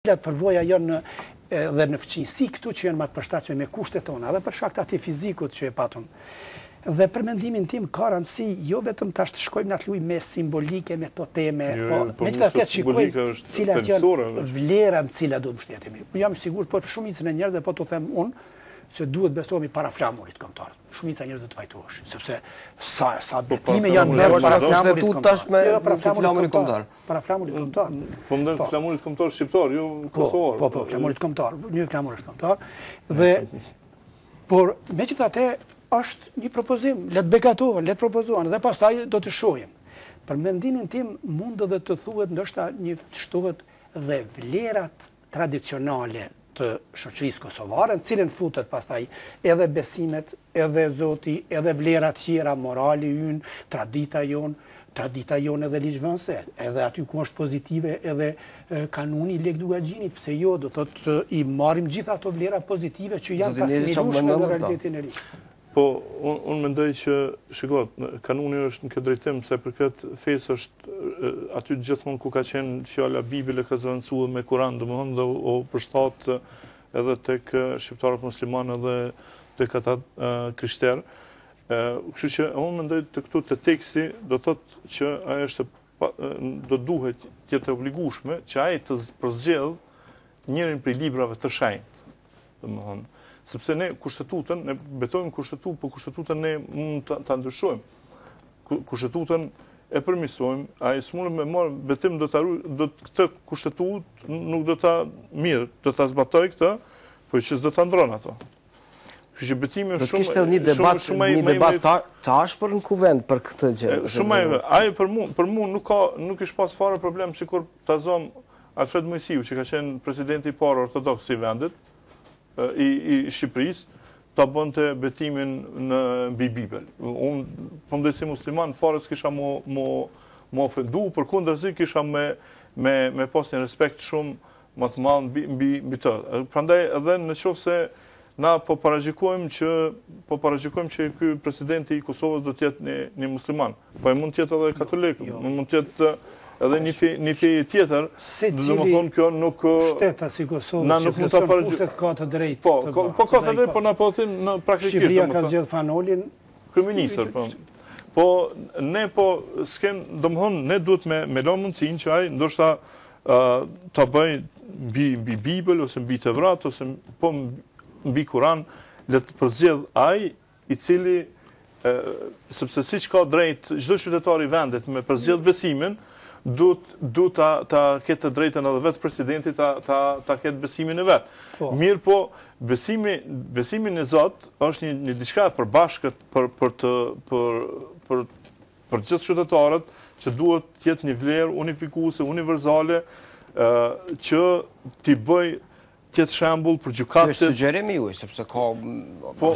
përvoja janë dhe në fëqinësi këtu që janë më të përshtatshme me kushtet tona, edhe për shkak të atij fizikut që e patëm. Dhe për mendimin tim ka rëndësi jo vetëm tash të shkojmë në atë lujë me simbolike, me toteme, po megjithatë shikojmë cilat janë vlera me cilat do të mbështetemi. Jam i sigurt po për shumicën e njerëzve po të them unë se duhet bestohemi para flamurit kombëtar. Shumica e njerëzve do të vajtohesh, sepse sa betime janë bërë para flamurit kombëtar. Para flamurit kombëtar. Para flamurit kombëtar. Po më ndër flamurit kombëtar shqiptar, jo kosovar. Po, flamurit kombëtar, një flamurit kombëtar. Dhe por megjithatë është një propozim, le të begatohen, le të propozohen dhe pastaj do të shohim. Për mendimin tim mund edhe të thuhet ndoshta një shtohet dhe vlerat tradicionale të shoqërisë kosovare, në cilën futet pastaj edhe besimet, edhe Zoti, edhe vlerat tjera, morali ynë, tradita jonë edhe ligjvënëse, edhe aty ku është pozitive edhe kanuni Lekdugaxhinit, pse jo, do thotë i marrim gjitha ato vlera pozitive që janë pasimirueshme në realitetin e ri. Po, unë mendoj që, shikot, kanuni është në këtë drejtim, se për këtë fesë është aty gjithmonë ku ka qenë fjala Bibile ka zëvendësuar me Kur'an, domethënë dhe o përshtat edhe tek shqiptarët muslimanë edhe tek ata krishterë. Kështu që unë mendoj të këtu të teksti do thotë që ajo është do duhet të jetë obligueshme që ai të përzgjedh njërin prej librave të shenjtë, domethënë. Sepse ne kushtetutën, ne betojmë kushtetutën, po kushtetutën ne mund ta ndryshojmë. Kushtetutën e përmirësojmë, ai s'mund me marr betim do këtë kushtetutë nuk do ta mirë, do ta zbatoj këtë, po që s'do ta ndron ato. Kështu që betimi është shumë. Do të kishte një debat të ashpër në kuvent për këtë gjë. Shumë ai për mua nuk kish pas fare problem sikur ta zom Alfred Mojsiu që ka qenë presidenti i parë ortodoks i vendit. I Shqipërisë ta bënte betimin në Bibel. Unë po si musliman fare s'kisha më ofendu, përkundërzi kisha me pas një respekt shumë më të madh mbi të. Prandaj edhe në qoftë se na po paragjikojmë që ky presidenti i Kosovës do të jetë një musliman, po mund të jetë edhe katolik, mund të jetë edhe një fe tjetër, do të thonë kjo nuk shteta si Kosova, që plotson kushtet ka të drejtë. Po ka të drejtë, po na po them në praktikisht. Shqipëria ka zgjedh Fanolin kryeministër, po ne po s'kem, domthon ne duhet me lënë mundësinë që ai ndoshta ta bëj mbi Bibël ose mbi Tevrat ose po mbi Kur'an, le të përzgjedh ai i cili sepse siç ka drejt çdo qytetar i vendit me përzgjedh besimin, du ta ketë të drejtën edhe vetë presidenti ta ketë besimin e vetë. Mirë po, besimin e Zot është një diçka e përbashkët për gjithë qytetarët që duhet të jetë një vlerë unifikuese, universale, që t'i bëj tjetë shembull për gjykatësit. Kjo është sugjerimi juaj, sepse ka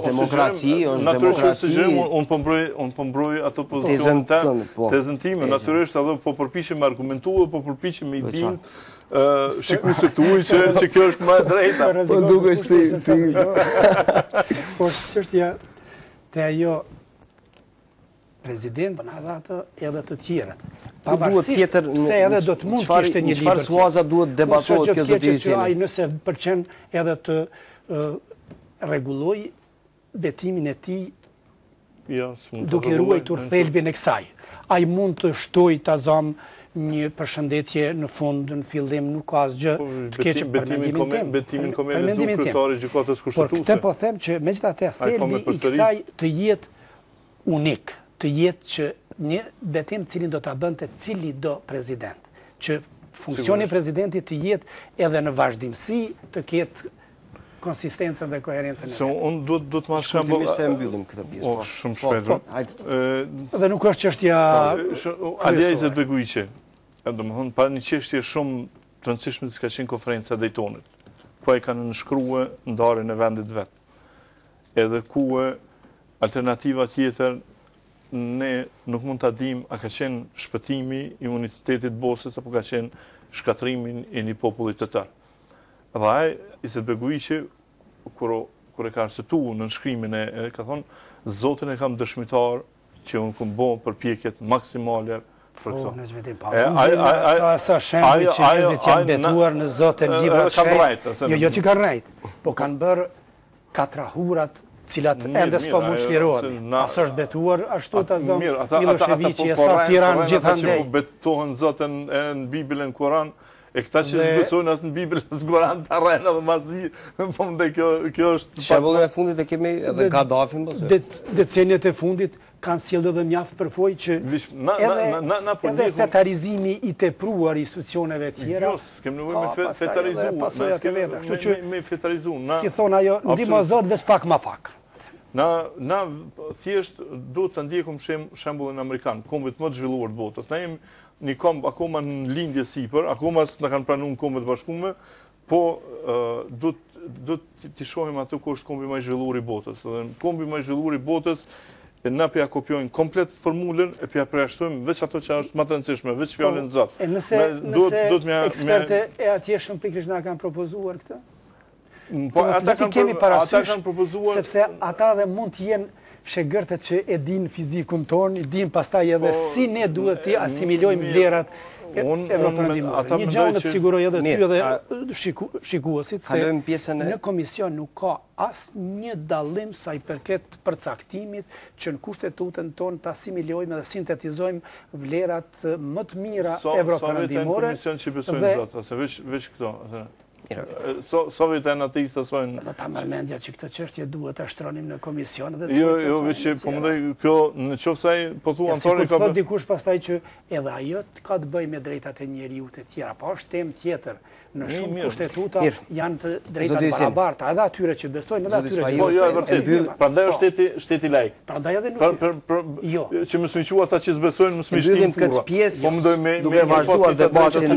demokraci, është demokraci. Unë po mbroj ato pozicionet tezën time, natyrisht edhe po përpiqem me argumentuar, po përpiqem me i bindë shikuesit tuaj që kjo është më e drejta. Po dukesh si po çështja te ajo prezident atë edhe të tjerët. Pavarësisht se edhe do të mund të kishte një çfarë suaza duhet debatohet kjo zoti i cili. Ai nëse pëlqen edhe të rregulloj betimin e tij duke ruajtur thelbin e kësaj. Ai mund të shtojë ta zom një përshëndetje në fund, në fillim nuk ka asgjë të keqe për betimin komë kryetari i gjykatës kushtetuese. Por këtë po them që megjithatë thelbi i kësaj të jetë unik, të jetë që një betim cilin do të bënte cili do prezident, që funksioni prezidentit të jetë edhe në vazhdimësi të ketë konsistencën dhe koherencën e vetë. Unë duhet marrë shembull se mbyllim këtë pjesë. Shumë shpejt. Dhe nuk është çështja Alia Izetbegoviçi, domethënë pa një çështje shumë të rëndësishme që ka qenë konferenca e Daytonit, ku ai kanë nënshkruar ndarjen e vendit vet. Edhe ku alternativa tjetër ne nuk mund ta dim a ka qenë shpëtimi i unicitetit Bosnjës apo ka qenë shkatrimi i një populli të tërë. Dhe ai Izetbegoviçi kur e ka arsyetuar në nënshkrimin ka thonë Zotin e kam dëshmitar që unë kam bërë përpjekjet maksimale për këto. Në gjmetim, sa shembuj që njerëzit janë betuar në Zotin libra shkej, jo që kanë rrejt, po kanë bërë katrahurat cilat ende s'po mund shlirohen. Asë është betuar ashtu të zonë Miloševiqi e sa Tiranë gjithandej. Ata që betohen Zotin në Bibël e në Koran, e këta që zbësojnë asë në Bibël e në Koran të arrejnë edhe mazi, po më dhe kjo është... Shembullin e fundit e kemi edhe Gaddafin, decenjet e fundit kanë sjellë edhe mjaft përvoj që edhe fetarizimi i tepruar institucioneve tjera... Jo, s'kem nevojë me fetarizu. Si thonë ajo, ndihmo Zot veç pak ma pak. Na thjesht do të ndjekum shembullin amerikan, kombet më të zhvilluar të botës. Na jemi një komb akoma në lindje sipër, akoma s'na kanë pranuar kombet e bashkuara, po do të shohim atë ku është kombi më i zhvilluar i botës. Dhe kombi më i zhvilluar i botës na pja kopjojnë komplet formulën e pja përjashtojmë veç ato që është më të rëndësishme, veç fjalën Zot. Nëse eksperte e atjeshëm pikërisht na kanë propozuar këtë? Po ata kemi parasysh, sepse ata dhe mund të jenë shegërtet që e din fizikun tonë, i din pastaj edhe si ne duhet të asimilojmë vlerat evropërëndimore. Një gjë të siguroj edhe ty edhe shikuesit se në komision nuk ka asnjë dallim sa i përket përcaktimit që në kushtetutën tonë të asimilojmë dhe sintetizojmë vlerat më të mira evropërëndimore. Sa vetë në komision që besojnë Zot, ose veç këto. Sovjet e natistë sojnë... Dhe ta mërmendja që këtë çështje duhet të ashtronim në komision. Jo, veç që po më dhej, kjo në qoftë saj, po thu Antoni ka... Si kur dikush pastaj që edhe ajo ka të bëjë me drejtat e njeriut e tjera, pa është temë tjetër. Në shumë kushtetuta janë të drejtat barabarta, edhe atyre që besojnë, edhe atyre që... Po, jo, e vërtet, prandaj është shteti laik. Prandaj edhe nuk... Jo. Që më smiqua ata që s'besojnë, më smiqtin furra. Këtë pjesë duke vazhduar debatin në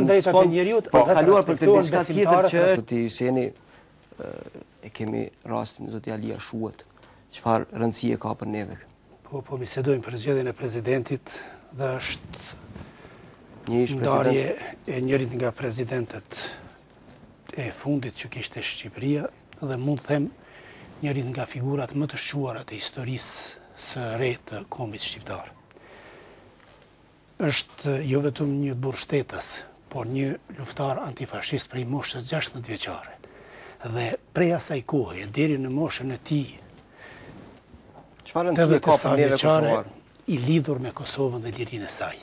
drejtat e njeriut, po kaluar për të diçka tjetër që zoti Hyseni e kemi rastin zoti Alia Shuhet. Çfarë rëndësie ka për neve? Po bisedojmë për zgjedhjen e presidentit dhe është ndarje e njërit nga presidentët e fundit që kishte Shqipëria dhe mund të them njërit nga figurat më të shquara të historisë së re të kombit shqiptar. Është jo vetëm një burr shtetës, por një luftar antifashist prej moshës 16 vjeçare. Dhe prej asaj kohe deri në moshën e tij, çfarë rëndësie ka për neve kosovar? I lidhur me Kosovën dhe lirinë e saj.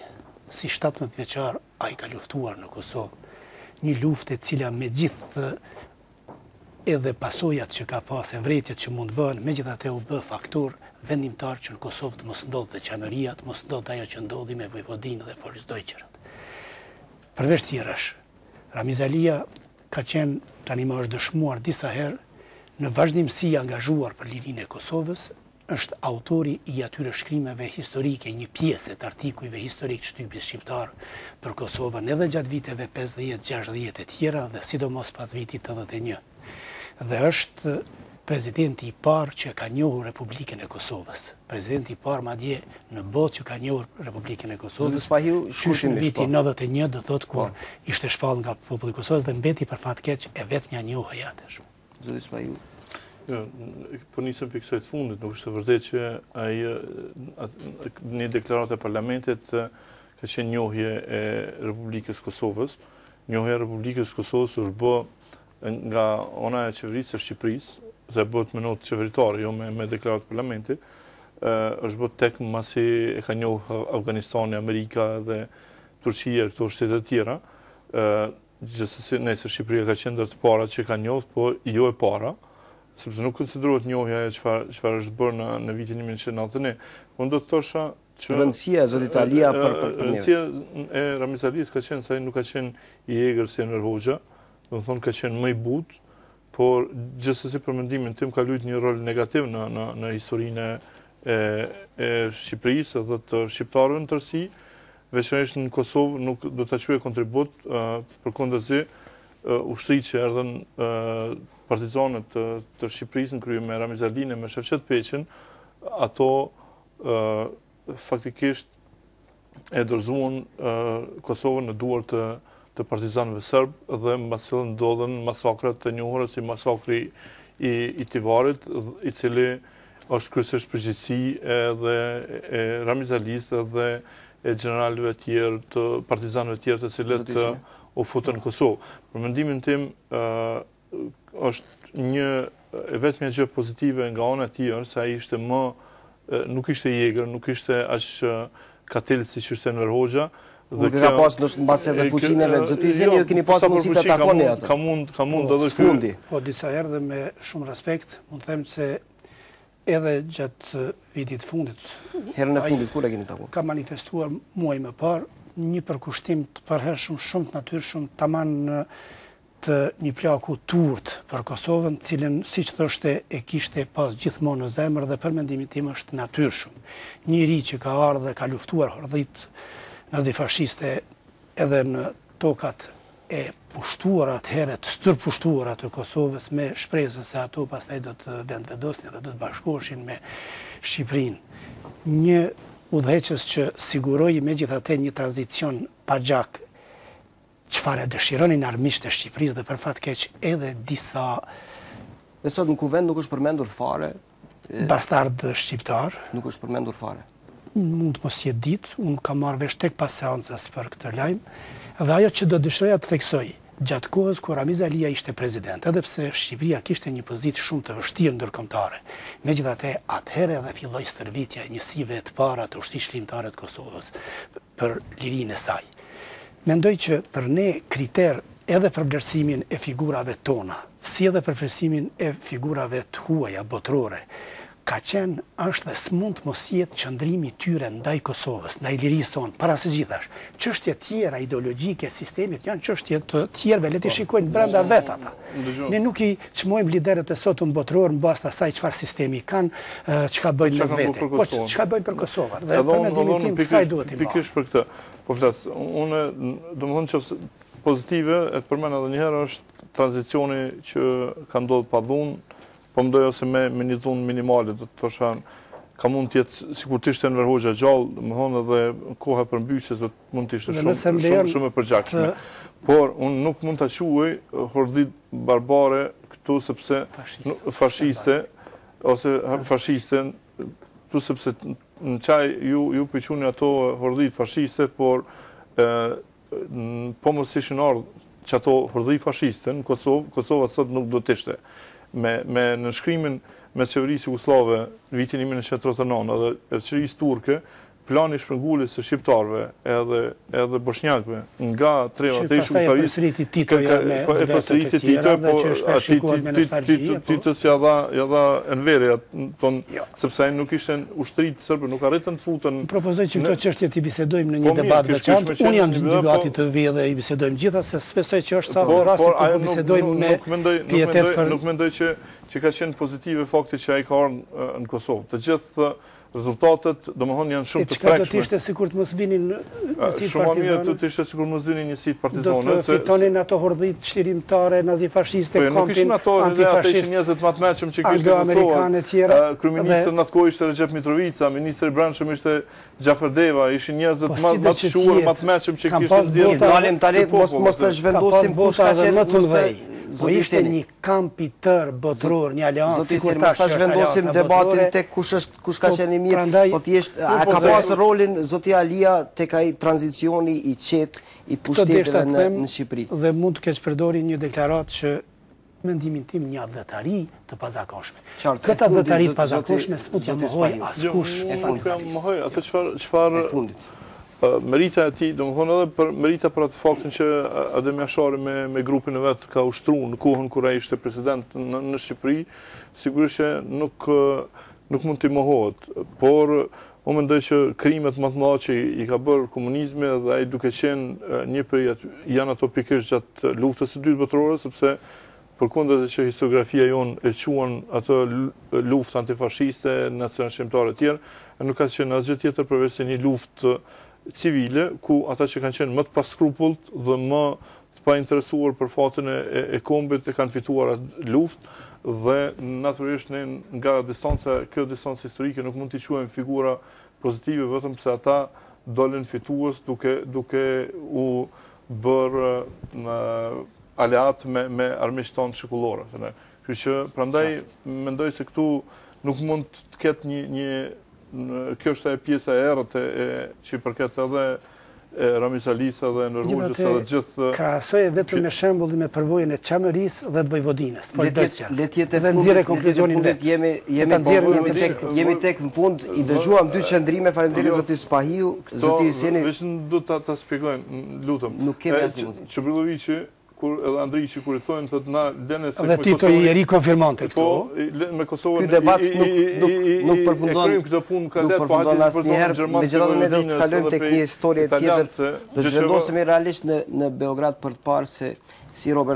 Si 17 vjeçar ai ka luftuar në Kosovë, një luftë e cila me gjithë edhe pasojat që ka pas, e vretjet që mund bëhen, megjithatë u bë faktor vendimtar që në Kosovë të mos ndodhte çameria, të mos ndodhte ajo që ndodhi me Vojvodinë dhe Volksdeutscherat. Përveç tjerash, Ramiz Alia ka qenë, tani më është dëshmuar disa herë, në vazhdimsi angazhuar për lirinë e Kosovës, është autori i atyre shkrimeve historike, një pjesë të artikujve historik të shtypjes shqiptar për Kosovën, edhe gjatë viteve 50-60 e tjera dhe sidomos pas vitit 81. Dhe është prezidenti i parë që ka njohur Republikën e Kosovës. Prezidenti i parë madje në botë që ka njohur Republikën e Kosovës. Qysh në vitin 91 do thotë kur ishte shpallur nga populli i Kosovës dhe mbeti për fat keq e vetmja njohja atë. Zoti Spahiu. Po nisëm për kësaj të fundit, nuk është të vërtet që një deklaratë e parlamentit ka qenë njohje e Republikës Kosovës. Njohja e Republikës Kosovës është bë nga ona e qeverisë së Shqipërisë, dhe bëhet me notë qeveritare, jo me deklaratë parlamentit, është bë tek masi e ka njohë Afganistani, Amerika dhe Turqia, këto shtete të tjera. Gjithsesi, nëse Shqipëria ka qenë ndër të parat që ka njohë, po jo e para, sepse nuk konsiderohet njohja e çfarë është bërë në vitin 1991. Unë do të thosha që rëndësia e zotit Alia për rëndësia e Ramiz Alias ka qenë se ai nuk ka qenë i egër si Enver Hoxha, do të thonë ka qenë më i butë, por gjithsesi për mendimin tim ka luajtur një rol negativ në historinë e Shqipërisë dhe të shqiptarëve në tërësi, veçanërisht në Kosovë nuk do ta quajë kontribut, përkundazi ushtrit që erdhën partizanët të Shqipërisë në krye me Ramiz Alinë, me Shefqet Peqen, ato faktikisht e dorëzuan Kosovën në duar të partizanëve serbë dhe mbas cilën ndodhen masakrat të njohura si masakri i Tivarit, i cili është kryesisht përgjegjësi edhe e Ramiz Alisë dhe e generalëve tjerë, të partizanëve tjerë të cilët u futën në Kosovë. Për mendimin tim, është një e vetmja gjë pozitive nga ana tjetër, se ai ishte nuk ishte jegër, nuk ishte aq katil si që ishte Enver Hoxha. Dhe ka pas në mbas edhe fuqinë vetë. Zoti Hyjseni ju keni pas mundësi ta takoni atë. Ka mund edhe fundi. Po disa herë dhe me shumë respekt, mund të them se edhe gjatë vitit fundit. Herën e fundit kur e keni takuar? Ka manifestuar muaj më parë një përkushtim të përhershëm, shumë të natyrshëm, tamam të një plaku turt për Kosovën, cilën siç thoshte e kishte pas gjithmonë në zemër dhe për mendimin tim është natyrshëm. Njëri që ka ardhur dhe ka luftuar hordhit nazifashiste edhe në tokat e pushtuara atëherë, të stërpushtuara të Kosovës me shpresën se ato pastaj do të vendvendosnin dhe do të bashkoheshin me Shqipërinë. Një udhëheqës që siguroi megjithatë një tranzicion pa gjak çfarë dëshironin armiqtë e Shqipërisë dhe për fat keq edhe disa. Dhe sot në kuvend nuk është përmendur fare. Bastard shqiptar. Nuk është përmendur fare. Mund të mos jetë ditë, unë kam marrë vesh tek pas seancës për këtë lajm, dhe ajo që do dëshiroja të theksoj, gjatë kohës kur Ramiz Alia ishte prezident, edhe pse Shqipëria kishte një pozitë shumë të vështirë ndërkombëtare. Megjithatë, atëherë edhe filloi stërvitja e njësive të para të ushtrisë shlimtare të Kosovës për lirinë e saj. Mendoj që për ne kriter edhe për vlerësimin e figurave tona, si edhe për vlerësimin e figurave të huaja botërore, ka qenë është dhe s'mund të mos jetë qëndrimi tyre ndaj Kosovës, ndaj lirisë tonë, para së gjithash. Çështje tjera ideologjike sistemit janë çështje të tjerëve, le të shikojnë brenda vet ata. Ne nuk i çmojmë liderët e sotun botëror mbas asaj çfarë sistemi kanë, çka bëjnë mes vete. Po çka bëjnë për Kosovën. Dhe për mendimin tim kësaj duhet i bëjmë. Pikërisht për këtë. Po flas, unë domethënë që pozitive e përmend edhe një herë është tranzicioni që ka ndodhur pa dhunë. Po mendoj ose me një dhunë minimale, do të thosha, ka mund të jetë sikur të ishte Enver Hoxha gjallë, domethënë edhe koha për mbytjes do të mund të ishte shumë e përgjakshme. Por unë nuk mund ta quaj hordit barbare këtu sepse fashiste ose fashiste, këtu sepse në çaj ju pëlquni ato hordit fashiste, por po mos ishin ardhur që ato hordit fashiste në Kosovë, Kosova sot nuk do të ishte. Me nënshkrimin me qeverisë jugoslave në vitin 1939 dhe qeverisë turke, plani shpërnguljes së shqiptarëve edhe bosnjakëve nga treva të ish Jugosllavisë e përsëritje Tito, po Tito ja dha Enveri ton, sepse ai nuk ishte ushtrit serbe, nuk arritën të futen. Propozoj që këto çështje ti bisedojmë në një debat veçantë. Unë jam gati të vi dhe i bisedojmë gjitha, se besoj që është sa rasti ku bisedojmë me pietet për. Nuk mendoj që ka qenë pozitive fakti që ai ka ardhur në Kosovë. Të gjithë rezultatet, domethënë, janë shumë të prekshme. Do të ishte sikur të mos vinin njësitë partizane. Shumë mirë do të ishte sikur mos vinin njësitë partizane. Do të fitonin ato hordhit çlirimtare, nazifashiste, kampin antifashist. Njerëzit më të mëshëm që kishte Kosova. Kryeministri në atë kohë ishte Recep Mitrovica, ministri i brendshëm ishte Xhafer Deva, ishin njerëzit më të shuar, më të mëshëm që kishte zgjedhur. Dalim tani mos të zhvendosim kush ka qenë. Po ishte një kamp i tërë botëror, një aleancë sikur tash ta zhvendosim debatin tek kush ka qenë mirë, po thjesht a ka pasur rolin zoti Alia tek ai tranzicioni i qetë i pushteteve në Shqipëri. Dhe mund të keq përdori një deklaratë që mendimin tim një adhëtari të pazakonshme. Këta adhëtari të pazakonshme s'mund t'ja mohoj askush e mohoj atë çfarë merita e tij, domethënë edhe për merita për atë faktin që Adem Jashari me grupin e vet ka ushtruar në kohën kur ai ishte president në Shqipëri, sigurisht që nuk mund t'i mohohet, por unë mendoj që krimet më të mëdha që i ka bërë komunizmi dhe ai duke qenë një prej janë ato pikërisht gjatë luftës së dytë botërore, sepse përkundër se që historiografia jon e quan atë luftë antifashiste, nacionalshqiptare të tjerë, nuk ka qenë asgjë tjetër përveç se një luftë civile, ku ata që kanë qenë më të paskrupullt dhe më të pa interesuar për fatin e kombit e kanë fituar atë luftë, dhe natyrisht ne nga kjo distancë historike nuk mund t'i quajmë figura pozitive vetëm pse ata dolën fitues duke u bërë aleat me armiqtë tonë shekullore. Kështu që prandaj mendoj se këtu nuk mund të ketë një kjo është e pjesa e erët që i përket edhe Ramis Alisa dhe në Rrugës edhe gjithë... Krahasoj vetëm me shembull me përvojën e Çamërisë dhe të Vojvodinës. Letjet e fundit jemi tek në fund, i dëgjuam dy qëndrime, faleminderit zoti Spahiu, zoti Hyseni. Vetëm do ta shpjegojmë, lutem. Nuk kemi asnjë. Çobrilloviçi edhe Andriqi kur i thonë thotë na lënë se me Tito i rikonfirmonte këtu. Po, me Kosovën. Ky debat nuk përfundon. Këtë punë ka lehtë po hajde asnjëherë, megjithatë ne do të kalojmë tek një histori tjetër. Do të zhvendosemi realisht në Beograd për të parë se si Robert